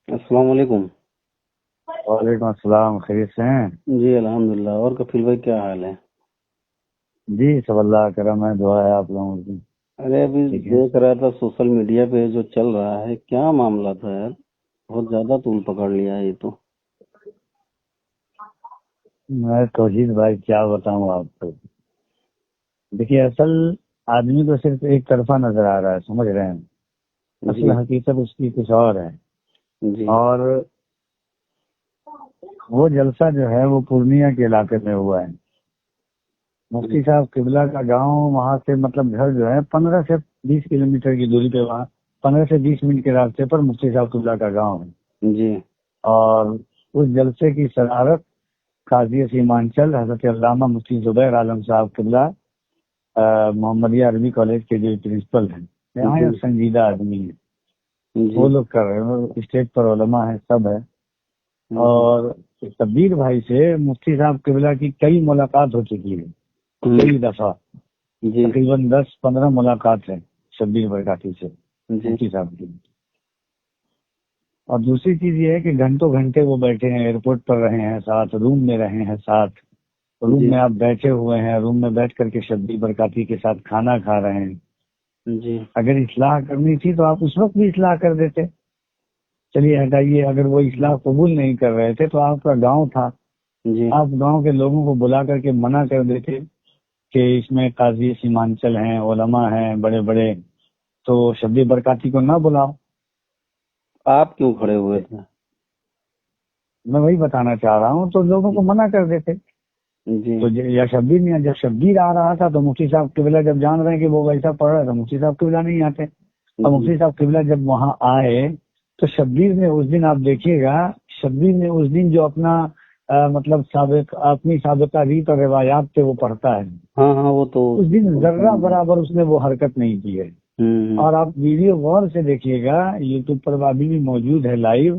السلام علیکم۔ وعلیکم السلام، خیریت سے ہیں؟ جی الحمدللہ۔ اور کفیل بھائی کیا حال ہے؟ جی سب اللہ کا کرم ہے، دعا ہے آپ لوگوں کی۔ ارے ابھی ٹھیک ہے، دیکھ رہا تھا سوشل میڈیا پہ جو چل رہا ہے، کیا معاملہ تھا یار، بہت زیادہ طول پکڑ لیا ہے یہ تو۔ میں توحید بھائی کیا بتاؤں آپ کو۔ دیکھیے، اصل آدمی کو صرف ایک طرفہ نظر آ رہا ہے، سمجھ رہے ہیں؟ اصل جی حقیقت اس کی کچھ اور ہے۔ جی اور وہ جلسہ جو ہے وہ پورنیہ کے علاقے میں ہوا ہے۔ مفتی صاحب قبلہ کا گاؤں وہاں سے مطلب گھر جو ہے 15 سے 20 کلومیٹر کی دوری پہ، وہاں 15 سے 20 منٹ کے راستے پر مفتی صاحب قبلہ کا گاؤں ہے۔ جی اور اس جلسے کی صدارت قاضی سیمانچل حضرت علامہ مفتی زبیر عالم صاحب قبلہ محمدیہ عربی کالج کے جو پرنسپل ہیں، یہاں جی سنجیدہ آدمی ہیں، جی وہ لوگ کر رہے ہیں۔ اسٹیج پر علماء ہیں، سب ہے۔ اور شبیر بھائی سے مفتی صاحب قبلہ کی کئی ملاقات ہو چکی ہے، کئی دفعہ، جی تقریباً 10-15 ملاقات ہے شبیر برکاتی سے جی مفتی صاحب کی۔ اور دوسری چیز یہ ہے کہ گھنٹوں گھنٹے وہ بیٹھے ہیں، ایئرپورٹ پر رہے ہیں ساتھ، روم میں رہے ہیں ساتھ، روم جی میں آپ بیٹھے ہوئے ہیں، روم میں بیٹھ کر کے شبیر برکاتی کے ساتھ کھانا کھا رہے ہیں۔ جی اگر اصلاح کرنی تھی تو آپ اس وقت بھی اصلاح کر دیتے۔ چلیے ہٹائیے، اگر وہ اصلاح قبول نہیں کر رہے تھے تو آپ کا گاؤں تھا، جی آپ گاؤں کے لوگوں کو بلا کر کے منع کر دیتے کہ اس میں قاضی سیمانچل ہیں، علماء ہیں بڑے بڑے، تو شبیر برکاتی کو نہ بلاؤ۔ آپ کیوں کھڑے ہوئے تھے؟ میں وہی بتانا چاہ رہا ہوں، تو لوگوں کو منع کر دیتے۔ جی تو یا شبیر نہیں، جب شبیر آ رہا تھا تو مفتی صاحب قبلہ جب جان رہے ہیں کہ وہ ویسا پڑھ رہا ہے تو مفتی صاحب قبلہ نہیں آتے۔ اور جی مفتی صاحب قبلہ جب وہاں آئے تو شبیر نے اس دن، آپ دیکھیے گا، شبیر نے اس دن جو اپنا مطلب اپنی سابقہ ریت اور روایات سے وہ پڑھتا ہے، ہاں ہاں، وہ تو اس دن ذرہ برابر اس نے وہ حرکت نہیں کی ہے۔ اور آپ ویڈیو غور سے دیکھیے گا، یوٹیوب پر ابھی بھی موجود ہے لائیو۔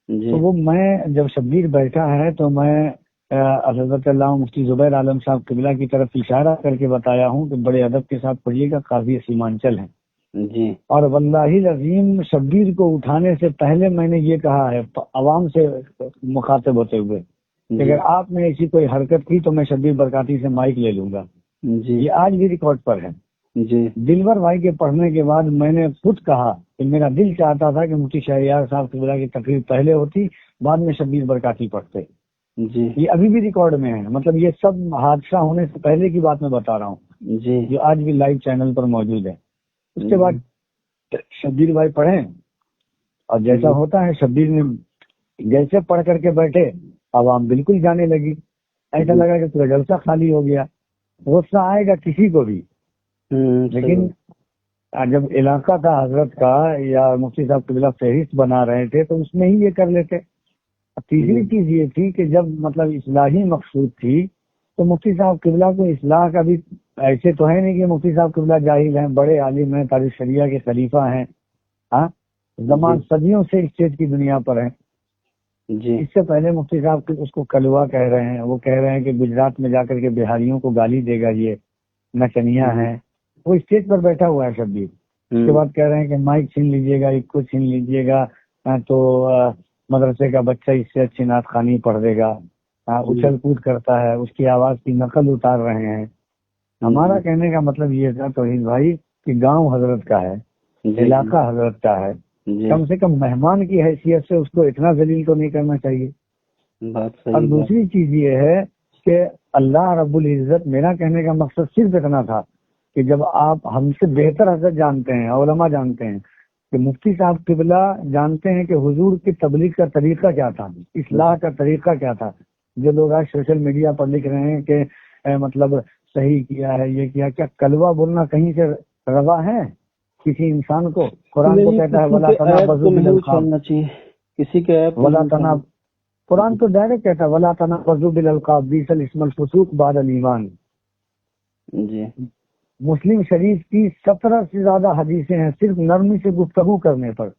جی تو وہ میں جب شبیر بیٹھا ہے تو میں حضرت علامہ مفتی زبیر عالم صاحب قبلہ کی طرف اشارہ کر کے بتایا ہوں کہ بڑے ادب کے ساتھ پڑھیے گا، قاضی سیمانچل ہیں۔ جی اور واللہ العظیم شبیر کو اٹھانے سے پہلے میں نے یہ کہا ہے عوام سے مخاطب ہوتے ہوئے کہ جی اگر آپ نے ایسی کوئی حرکت کی تو میں شبیر برکاتی سے مائک لے لوں گا۔ جی یہ آج بھی ریکارڈ پر ہے۔ جی دلور بھائی کے پڑھنے کے بعد میں نے خود کہا کہ میرا دل چاہتا تھا کہ مفتی شہریار صاحب قبلہ کی تقریر پہلے ہوتی، بعد میں شبیر برکاتی پڑھتے۔ جی یہ ابھی بھی ریکارڈ میں ہے، مطلب یہ سب حادثہ ہونے سے پہلے کی بات میں بتا رہا ہوں، جی جو آج بھی لائیو چینل پر موجود ہے۔ اس کے بعد شبیر بھائی پڑھیں، اور جیسا ہوتا ہے شبیر نے جیسے پڑھ کر کے بیٹھے، عوام بالکل جانے لگی، ایسا لگا کہ پورا جلسہ خالی ہو گیا۔ غصہ آئے گا کسی کو بھی، لیکن جب علاقہ تھا حضرت کا یا مفتی صاحب قبلہ فہرست بنا رہے تھے تو اس میں ہی یہ کر لیتے۔ تیسری چیز یہ تھی کہ جب مطلب اصلاحی مقصود تھی تو مفتی صاحب قبلہ کو اصلاح کا بھی ایسے تو ہے نہیں کہ مفتی صاحب قبلہ جاہل ہیں، بڑے عالم ہیں، تاریخ شریعہ کے خلیفہ ہیں، ہاں، زمان صدیوں سے اسٹیج کی دنیا پر ہیں۔ جی اس سے پہلے مفتی صاحب اس کو کلوا کہہ رہے ہیں، وہ کہہ رہے ہیں کہ گجرات میں جا کر کے بہاریوں کو گالی دے گا، یہ نچنیا ہیں۔ وہ اسٹیج پر بیٹھا ہوا ہے شبیر، اس کے بعد کہہ رہے ہیں کہ مائک چھین لیجیے گا، ایک کو چھین لیجیے گا تو مدرسے کا بچہ اس سے اچھی نعت خوانی پڑھ دے گا، اچھل کود کرتا ہے، اس کی آواز کی نقل اتار رہے ہیں۔ ہمارا کہنے کا مطلب یہ تھا توحید بھائی کہ گاؤں حضرت کا ہے، علاقہ حضرت کا ہے، کم سے کم مہمان کی حیثیت سے اس کو اتنا ذلیل تو نہیں کرنا چاہیے۔ بات اور صحیح ہے۔ دوسری چیز یہ ہے کہ اللہ رب العزت، میرا کہنے کا مقصد صرف اتنا تھا کہ جب آپ ہم سے بہتر حضرت جانتے ہیں، علماء جانتے ہیں کہ مفتی صاحب قبلہ جانتے ہیں کہ حضور کی تبلیغ کا طریقہ کیا تھا، اصلاح کا طریقہ کیا تھا۔ جو لوگ آج سوشل میڈیا پر لکھ رہے ہیں کہ مطلب صحیح کیا ہے، یہ کیا کلوا بولنا کہیں سے روا ہے کسی انسان کو؟ قرآن کو کہتا ہے ولا تنابزوا بالالقاب، کسی کے عیب ولا تناب، قرآن تو ڈائریکٹ کہتا ہے ولا تنابزوا بالالقاب بئس الاسم الفسوق بعد الایمان۔ جی مسلم شریف کی 17 سے زیادہ حدیثیں ہیں صرف نرمی سے گفتگو کرنے پر۔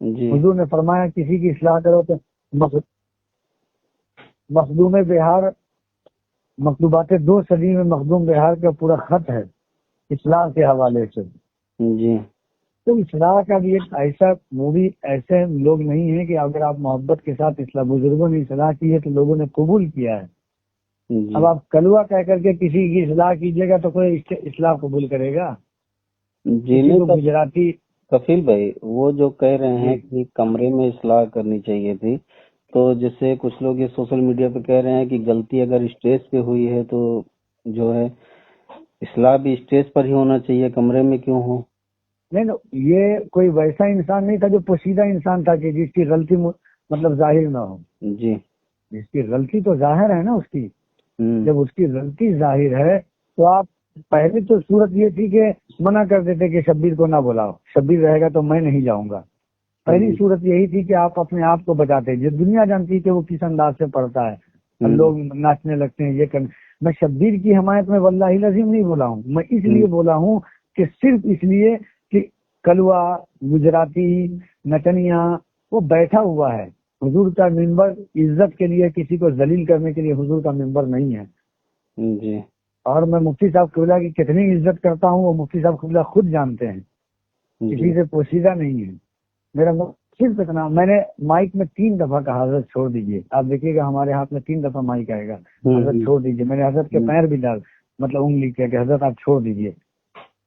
جی حضور نے فرمایا کسی کی اصلاح کرو تو مخدوم بہار، مکتوبات 2 صدی میں مخدوم بہار کا پورا خط ہے اصلاح کے حوالے سے۔ جی تو اصلاح کا بھی ایک ایسا مووی، ایسے لوگ نہیں ہیں کہ اگر آپ محبت کے ساتھ اصلاح، بزرگوں نے اصلاح کی ہے تو لوگوں نے قبول کیا ہے. جی اب آپ کلوا کہہ کر کے کسی کی اصلاح کیجیے گا تو کوئی اصلاح قبول کرے گا؟ جی کسی نہیں کو گجراتی کفیل بھائی، وہ جو کہہ رہے ہیں جی کہ کمرے میں اصلاح کرنی چاہیے تھی، تو جیسے کچھ لوگ یہ سوشل میڈیا پہ کہہ رہے ہیں کہ غلطی اگر اسٹیج پہ ہوئی ہے تو جو ہے اصلاح بھی اسٹیج پر ہی ہونا چاہیے، کمرے میں کیوں ہو؟ نہیں، یہ کوئی ویسا انسان نہیں تھا جو پوشیدہ انسان تھا کہ جس کی غلطی مطلب ظاہر نہ ہو. جی جس کی غلطی تو ظاہر ہے نا اس کی. ہوں جب اس کی غلطی ظاہر ہے تو آپ پہلے تو صورت یہ تھی کہ منع کر دیتے کہ شبیر کو نہ بلاؤ، شبیر رہے گا تو میں نہیں جاؤں گا. پہلی صورت یہی تھی کہ آپ اپنے آپ کو بچاتے. جو دنیا جانتی کہ وہ کس انداز سے پڑھتا ہے، اب لوگ ناچنے لگتے ہیں، یہ میں شبیر کی حمایت میں واللہ العظیم نہیں بولا ہوں. میں اس لیے بولا ہوں کہ صرف اس لیے کہ کلوا، گجراتی، نچنیا وہ بیٹھا ہوا ہے. حضور کا منبر عزت کے لیے، کسی کو ذلیل کرنے کے لیے حضور کا منبر نہیں ہے. جی اور میں مفتی صاحب قبلہ کی کتنی عزت کرتا ہوں وہ مفتی صاحب قبلہ خود جانتے ہیں. کسی سے پوشیدہ نہیں ہے. میرا صرف اتنا، میں نے مائک میں 3 دفعہ کہا حضرت چھوڑ دیجئے. آپ دیکھیے گا ہمارے ہاتھ میں 3 دفعہ مائک آئے گا، حضرت چھوڑ دیجئے. میں نے حضرت کے پیر بھی ڈال مطلب انگلی کیا کہ حضرت آپ چھوڑ دیجئے.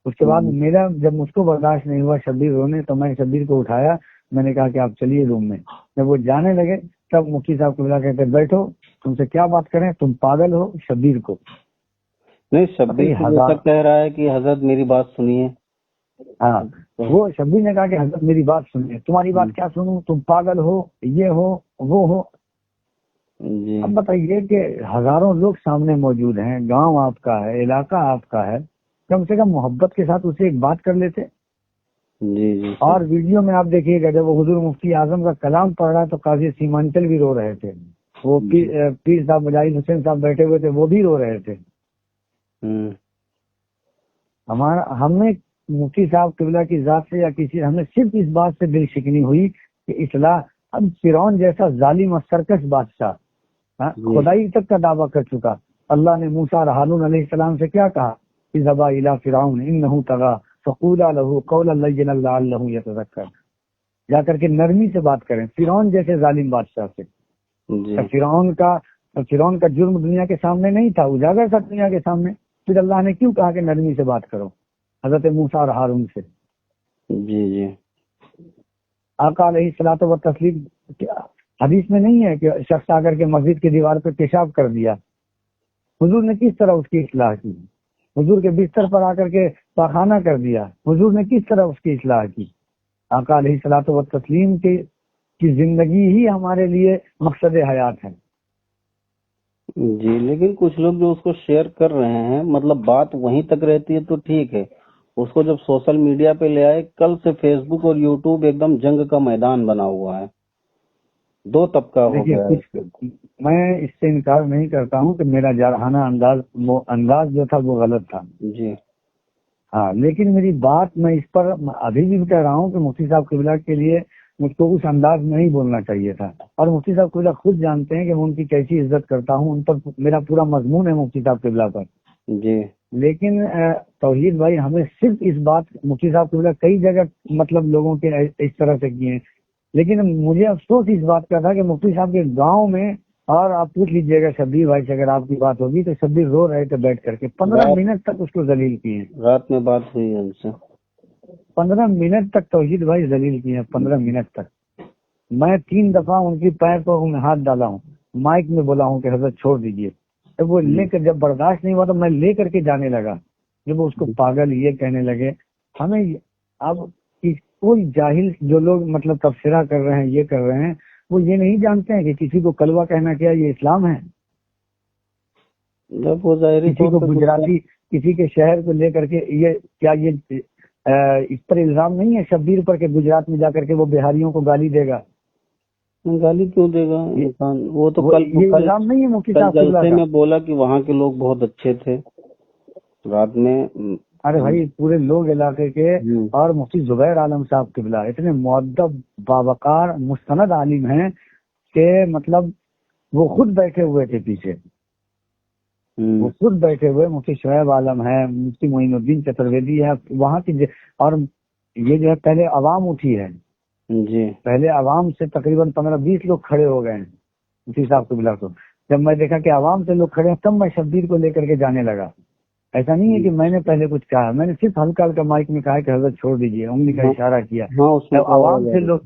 اس کے بعد میرا جب مجھ کو برداشت نہیں ہوا شبیر رونے تو میں نے شبیر کو اٹھایا. میں نے کہا کہ آپ چلیے روم میں. جب وہ جانے لگے تب مفتی صاحب قبلہ کہتے بیٹھو، تم سے کیا بات کریں، تم پاگل ہو. شبیر کو نہیں، شبیر تو جیسا کہہ رہا ہے کہ حضرت میری بات سنیے. ہاں، وہ شبیر نے کہا کہ حضرت میری بات سنیے. تمہاری بات کیا سنوں، تم پاگل ہو، یہ ہو وہ ہو. جی اب بتائیے کہ ہزاروں لوگ سامنے موجود ہیں، گاؤں آپ کا ہے، علاقہ آپ کا ہے، کم سے کم محبت کے ساتھ اسے ایک بات کر لیتے. جی جی اور ویڈیو میں آپ دیکھیے گا جب وہ حضور مفتی اعظم کا کلام پڑھ رہا ہے تو قاضی سیمانچل بھی رو رہے تھے. وہ پیر صاحب مجاہد حسین صاحب بیٹھے ہوئے تھے، وہ بھی رو رہے تھے. ہم نے مفتی صاحب قبلہ کی ذات سے یا کسی، ہمیں صرف اس بات سے دل شکنی ہوئی کہ اصلاح. اب فرعون جیسا ظالم اور سرکش بادشاہ خدائی تک کا دعویٰ کر چکا. اللہ نے موسیٰ اور ہارون علیہ السلام سے کیا کہا؟ اذهبا الى فرعون انه طغى فقولا له قولا لینا لعله يتذکر. جا کر کے نرمی سے بات کریں فرعون جیسے ظالم بادشاہ سے. فرعون کا جرم دنیا کے سامنے نہیں تھا، اجاگر تھا دنیا کے سامنے. پھر اللہ نے کیوں کہا کہ نرمی سے بات کرو حضرت موسیٰ اور ہارون سے؟ جی جی آقا علیہ الصلوۃ والتسلیم حدیث میں نہیں ہے کہ شخص آ کر کے مسجد کی دیوار پہ پیشاب کر دیا، حضور نے کس طرح اس کی اصلاح کی؟ حضور کے بستر پر آ کر کے پاخانہ کر دیا، حضور نے کس طرح اس کی اصلاح کی؟ آقا علیہ الصلوۃ والتسلیم کی زندگی ہی ہمارے لیے مقصد حیات ہے. جی لیکن کچھ لوگ جو اس کو شیئر کر رہے ہیں، مطلب بات وہیں تک رہتی ہے تو ٹھیک ہے، اس کو جب سوشل میڈیا پہ لے آئے، کل سے فیس بک اور یوٹیوب ایک دم جنگ کا میدان بنا ہوا ہے، 2 طبقہ ہو دیکھیے گیا ہے. میں اس سے انکار نہیں کرتا ہوں کہ میرا جارحانہ انداز جو تھا وہ غلط تھا. جی ہاں، لیکن میری بات میں اس پر ابھی بھی کہہ رہا ہوں کہ مفتی صاحب قبلہ کے لیے مجھ کو اس انداز میں نہیں بولنا چاہیے تھا. اور مفتی صاحب قبلہ خود جانتے ہیں کہ میں ان کی کیسی عزت کرتا ہوں، ان پر میرا پورا مضمون ہے مفتی صاحب قبلہ پر. جی لیکن توحید بھائی ہمیں صرف اس بات، مفتی صاحب قبلہ کئی جگہ مطلب لوگوں کے اس طرح سے کیے ہیں، لیکن مجھے افسوس اس بات کا تھا کہ مفتی صاحب کے گاؤں میں، اور آپ پوچھ لیجئے گا شبیر بھائی سے اگر آپ کی بات ہوگی تو شبیر رو رہے تھے بیٹھ کر کے. 15 منٹ تک اس کو ذلیل کیے ہیں. رات میں بات ہوئی ان سے 15 منٹ تک توحید بھائی ذلیل کیے ہیں. 15 منٹ تک میں 3 دفعہ ان کی پیر کو ہاتھ ڈالا ہوں، مائک میں بولا ہوں کہ حضرت چھوڑ دیجئے. جب وہ لے کر، جب برداشت نہیں ہوا تو میں لے کر کے جانے لگا. جب وہ اس کو پاگل یہ کہنے لگے. ہمیں اب کوئی جاہل جو لوگ مطلب تبصرہ کر رہے ہیں، یہ کر رہے ہیں، وہ یہ نہیں جانتے ہیں کہ کسی کو کلوا کہنا کیا یہ اسلام ہے. جب وہ ظاہری کسی کو گجراتی، کسی کے شہر کو لے کر کے یہ کیا، یہ اس پر الزام نہیں ہے شبیر پر کہ گجرات میں جا کر کے وہ بہاریوں کو گالی دے گا. گالی کیوں دے گا انسان؟ وہ تو یہ الزام نہیں ہے مفتی صاحب جلسے میں بولا کہ وہاں کے لوگ بہت اچھے تھے رات میں. ارے بھائی پورے لوگ علاقے کے، اور مفتی زبیر عالم صاحب قبلہ اتنے مؤدب باوقار مستند عالم ہیں کہ مطلب وہ خود بیٹھے ہوئے تھے پیچھے. وہ خود بیٹھے ہوئے، مفتی شعیب عالم ہے، مفتی معین الدین چترویدی ہے وہاں کی، اور یہ جو ہے پہلے عوام اٹھی ہے، جی پہلے عوام سے تقریباً 15-20 لوگ کھڑے ہو گئے ہیں مفتی صاحب کو بلا. تو جب میں دیکھا کہ عوام سے لوگ کھڑے ہیں تب میں شبیر کو لے کر کے جانے لگا. ایسا نہیں ہے کہ میں نے پہلے کچھ کہا، میں نے صرف ہلکا ہلکا مائک میں کہا کہ حضرت چھوڑ دیجیے، انگلی کا اشارہ کیا. ہاں اس میں جب عوام سے لوگ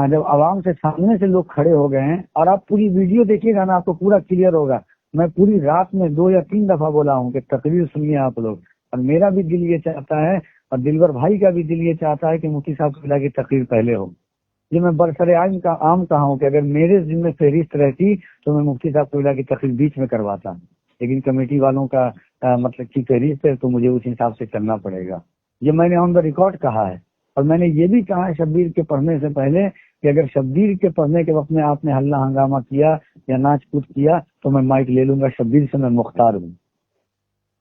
جب عوام سے سامنے سے لوگ کھڑے ہو گئے ہیں، اور آپ پوری ویڈیو دیکھیے گا نا آپ کو پورا کلیئر ہوگا. میں پوری رات میں 2 یا 3 دفعہ بولا ہوں کہ تقریر سنیے آپ لوگ، اور میرا بھی دل یہ چاہتا ہے اور دلبر بھائی کا بھی دل یہ چاہتا ہے کہ مفتی صاحب قبلہ کی تقریر پہلے ہو. یہ میں برسر عام کہا ہوں کہ اگر میرے ذمہ فہرست رہتی تو میں مفتی صاحب قبلہ کی تقریر بیچ میں کرواتا، لیکن کمیٹی والوں کا مطلب کی فہرست ہے تو مجھے اس حساب سے چلنا پڑے گا. یہ میں نے آن دا ریکارڈ کہا ہے. اور میں نے یہ بھی کہا ہے شبیر کے پڑھنے سے پہلے کہ اگر شبیر کے پڑھنے کے وقت میں آپ نے ہلہ ہنگامہ کیا یا ناچ کود کیا تو میں مائک لے لوں گا، شبیر سے میں مختار ہوں.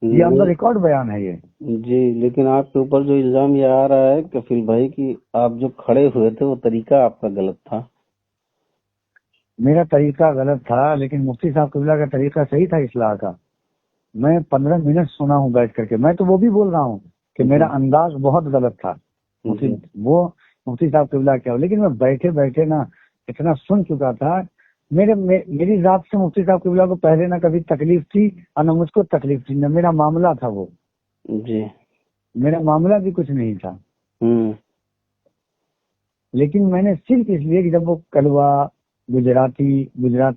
یہ آن دا ریکارڈ بیان ہے یہ. جی لیکن آپ کے اوپر جو الزام یہ آ رہا ہے کفیل بھائی کی آپ جو کھڑے ہوئے تھے وہ طریقہ آپ کا غلط تھا. میرا طریقہ غلط تھا لیکن مفتی صاحب قبلہ کا طریقہ صحیح تھا اصلاح کا. میں 15 منٹ سنا ہوں بیٹھ کر کے. میں تو وہ بھی بول رہا ہوں کہ میرا انداز بہت غلط تھا، وہ مفتی صاحب قبلہ کیا ہو، لیکن میں بیٹھے بیٹھے نا اتنا سن چکا تھا. میری ذات سے مفتی صاحب قبلہ کو پہلے نہ کبھی تکلیف تھی اور نہ مجھ کو تکلیف تھی، نہ میرا معاملہ تھا وہ. جی میرا معاملہ بھی کچھ نہیں تھا. لیکن میں نے صرف اس لیے کہ جب وہ کلوا گجرات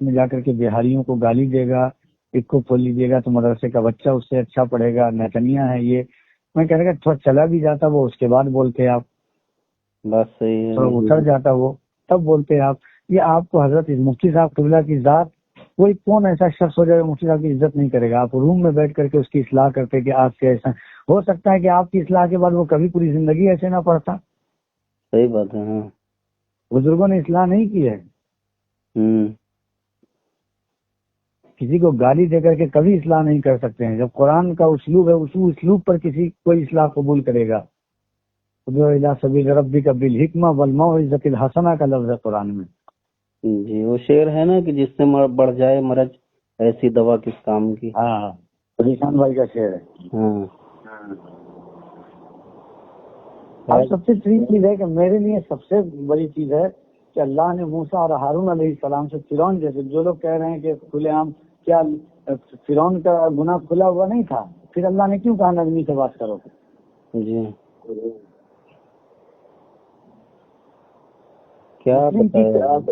میں جا کر کے بہاریوں کو گالی دے گا، ایک کو کھول لیجیے گا تو مدرسے کا بچہ اس سے اچھا پڑھے گا، نیتنیا ہے یہ، میں کہہ رہا تھوڑا چلا بھی جاتا وہ اس کے بعد بولتے آپ، بس صحیح ہے، تھوڑا اتر جاتا وہ تب بولتے آپ. یہ آپ کو حضرت مفتی صاحب قبلہ کی ذات، کوئی کون ایسا شخص ہو جائے مفتی صاحب کی عزت نہیں کرے گا. آپ روم میں بیٹھ کر کے اس کی اصلاح کرتے کہ آپ سے ایسا ہو سکتا ہے کہ آپ کی اصلاح کے بعد وہ کبھی پوری زندگی ایسے نہ پڑھتا. صحیح بات ہے. ہاں بزرگوں نے اصلاح نہیں کی ہے. کسی کو گالی دے کر کے کبھی اصلاح نہیں کر سکتے ہیں. جب قرآن کا اسلوب ہے اسی اسلوب پر کوئی اصلاح قبول کرے گا. سبیل ربک بالحکمہ والموعظۃ الحسنہ کا لفظ ہے قرآن میں. جی وہ شعر ہے نا کہ جس سے بڑھ جائے مرض ایسی دوا کس کام کی. ہاں پریشان بھائی کا شعر ہے. ہاں اب سب سے بڑی چیز ہے کہ میرے لیے سب سے بڑی چیز ہے کہ اللہ نے موسیٰ اور ہارون علیہ السلام سے فرعون جیسے جو لوگ کہہ رہے ہیں کہ کھلے عام، کیا فرعون کا گناہ کھلا ہوا نہیں تھا؟ پھر اللہ نے کیوں کہا نرمی سے بات کرو؟ جی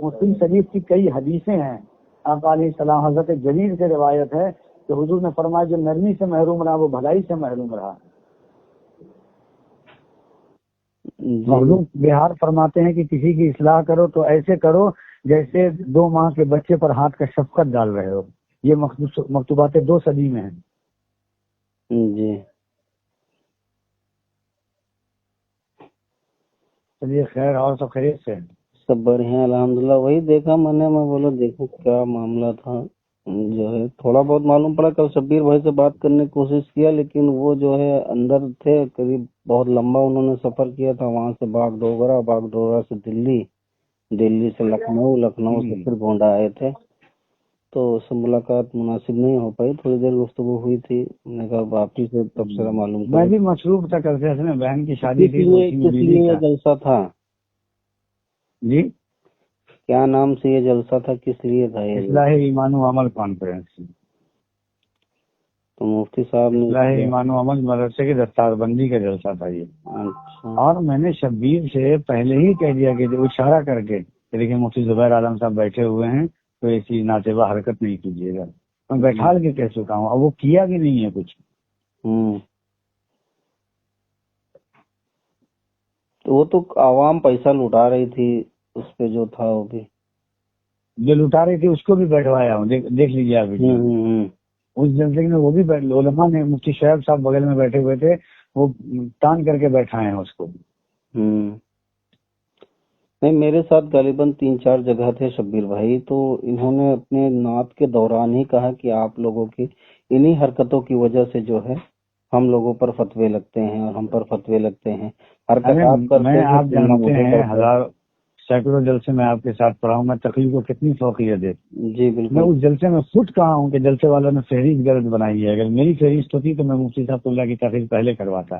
مسلم شریف کی کئی حدیثیں ہیں. آپ علیہ السلام حضرت جریر سے روایت ہے کہ حضور نے فرمایا جو نرمی سے محروم رہا وہ بھلائی سے محروم رہا. مخلوق بہار فرماتے ہیں کہ کسی کی اصلاح کرو تو ایسے کرو جیسے 2 ماہ کے بچے پر ہاتھ کا شفقت ڈال رہے ہو. یہ مکتوبات 2 صدی میں ہیں. جی چلیے خیر، اور سب خیریت سے؟ سب بڑھیا الحمدللہ. وہی دیکھا میں نے، میں بولا دیکھو کیا معاملہ تھا. جو ہے تھوڑا بہت معلوم پڑا. کل شبیر بھائی سے بات کرنے کی کوشش کیا لیکن وہ جو ہے اندر تھے. قریب بہت لمبا انہوں نے سفر کیا تھا، وہاں سے باغ ڈوگرا سے دلی سے لکھنؤ سے پھر گونڈا آئے تھے. تو اس سے ملاقات مناسب نہیں ہو پائی. تھوڑی دیر گفتگو ہوئی تھی. میں نے کہا آپ ہی سے تبصرہ معلوم کریں. میں بھی مصروف تھا کل سے، اصل میں بہن کی شادی تھی. کس لیے یہ جلسہ تھا؟ جی کیا نام سے یہ جلسہ تھا، کس لیے تھا یہ؟ اصلاح ایمان و عمل کانفرنس. تو مفتی صاحب نے اصلاح ایمان و عمل مدرسے کی دستار بندی کا جلسہ تھا یہ. اچھا. اور میں نے شبیر سے پہلے ہی کہہ دیا کہ اشارہ کر کے لیکن مفتی زبیر عالم صاحب بیٹھے ہوئے ہیں تو ایسی ناتبہ حرکت نہیں کیجیے گا. میں بیٹھال کے کہہ چکا ہوں، اب وہ کیا بھی نہیں ہے کچھ. تو وہ تو عوام پیسہ لٹا رہی تھی، اس پہ جو تھا وہ بھی جو لٹا رہی تھی اس کو بھی بیٹھوایا ہوں. دیکھ لیجیے آپ اس جلسے میں وہ بھی علماء نے، مفتی شعیب صاحب بغل میں بیٹھے ہوئے تھے، وہ تان کر کے بیٹھائے ہیں اس کو. نہیں میرے ساتھ غالباً 3-4 جگہ تھے شبیر بھائی. تو انہوں نے اپنے نعت کے دوران ہی کہا کہ آپ لوگوں کی انہی حرکتوں کی وجہ سے جو ہے ہم لوگوں پر فتوے لگتے ہیں اور ہم پر فتوے لگتے ہیں. میں آپ جانتے ہیں سینکڑوں جلسے میں آپ کے ساتھ پڑھا ہوں. میں تقریر کو کتنی فوقیت ہے. جی بالکل. میں اس جلسے میں خود کہا ہوں کہ جلسے والوں نے فہرست غلط بنائی ہے. اگر میری فہرست ہوتی تو میں مفتی صاحب اللہ کی تقریر پہلے کرواتا.